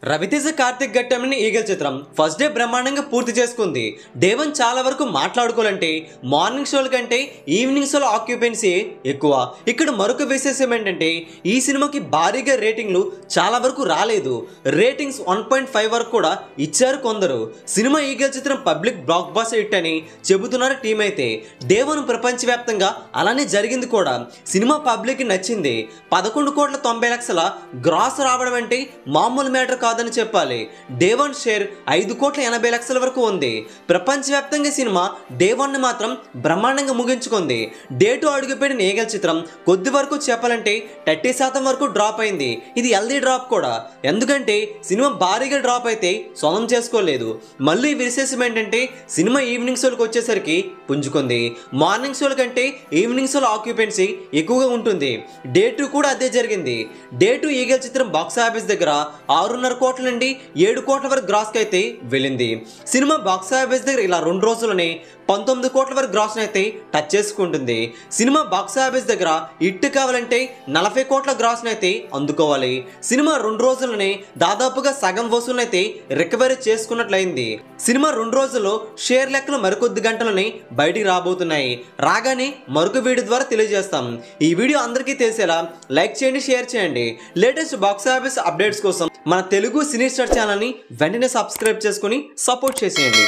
Raviteja Karthik ఘట్టమని eagle చిత్రం first day బ్రహ్మాండంగా పూర్తి చేసుకుంది. డే 1 చాలా వరకు మాట్లాడుకోవాలంటే మార్నింగ్ షోల కంటే ఈవినింగ్ షోల ఆక్యుపెన్సీ ఎక్కువ. ఇక్కడ మరొక విశేషం ఏంటంటే ఈ సినిమాకి భారీగా రేటింగ్లు చాలా వరకు రాలేదు. రేటింగ్స్ 1.5 వరకు కూడా ఇచ్చారు కొందరు. సినిమా ఈగల్ చిత్రం పబ్లిక్ బ్లాక్ బాస్టర్ హిట్ అని చెబుతున్నారు టీం అయితే. డే 1 ప్రపంచవ్యాప్తంగా అలానే జరిగింది కూడా. సినిమా పబ్లిక్ నచ్చింది. 11,90,00,000 గ్రాస్ రావడం అంటే మామూలు మ్యాటర్ కాదని చెప్పాలి. డే 1 షేర్ 5,80,00,000 వరకు ఉంది. ప్రపంచవ్యాప్తంగా సినిమా డే 1 మాత్రం బ్రహ్మాండంగా ముగించుకుంది. డే 2 అడుగుపెట్టిన ఈగల్ చిత్రం కొద్ది వరకు చెప్పాలంటే 30% వరకు డ్రాప్ అయింది. ఇది హెల్దీ డ్రాప్ కూడా. ఎందుకంటే సినిమా భారీగా డ్రాప్ అయితే సొంతం చేసుకోలేదు. మళ్ళీ విశేషం ఏంటంటే సినిమా ఈవినింగ్ షోలకు వచ్చేసరికి పుంజుకుంది. మార్నింగ్ షోల కంటే ఈవినింగ్ షోల ఆక్యుపెన్సీ ఎక్కువగా ఉంటుంది. డే 2 కూడా అదే జరిగింది. డే 2 ఈగల్ చిత్రం బాక్స్ ఆఫీస్ దగ్గర 6.5 కోట్ల నుండి 7 కోట్ల వరకు గ్రాస్ అయితే వెళ్ళింది. సినిమా బాక్స్ ఆఫీస్ దగ్గర ఇలా 2 రోజుల్లోనే 19 కోట్ల వరకు గ్రాస్ అయితే టచ్ చేసుకుంటుంది. సినిమా బాక్స్ ఆఫీస్ దగ్గర హిట్ కావాలంటే 40 కోట్ల గ్రాస్ అయితే అందుకోవాలి. సినిమా 2 రోజుల్లోనే దాదాపుగా సగం వసూలు అయితే రికవరీ చేసుకున్నట్లయింది. సినిమా 2 రోజుల్లో షేర్ లెక్కలు మరికొద్ది గంటలోనే బయటికి రాబోతున్నాయి. రాగానే మరొక వీడియో ద్వారా తెలియజేస్తాం. ఈ వీడియో అందరికీ తెలిసేలా లైక్ చేయండి, షేర్ చేయండి. లేటెస్ట్ బాక్స్ ఆఫీస్ అప్డేట్స్ కోసం మన తెలుగు సినీ స్టార్ ఛానల్ని వెంటనే సబ్స్క్రైబ్ చేసుకుని సపోర్ట్ చేసేయండి.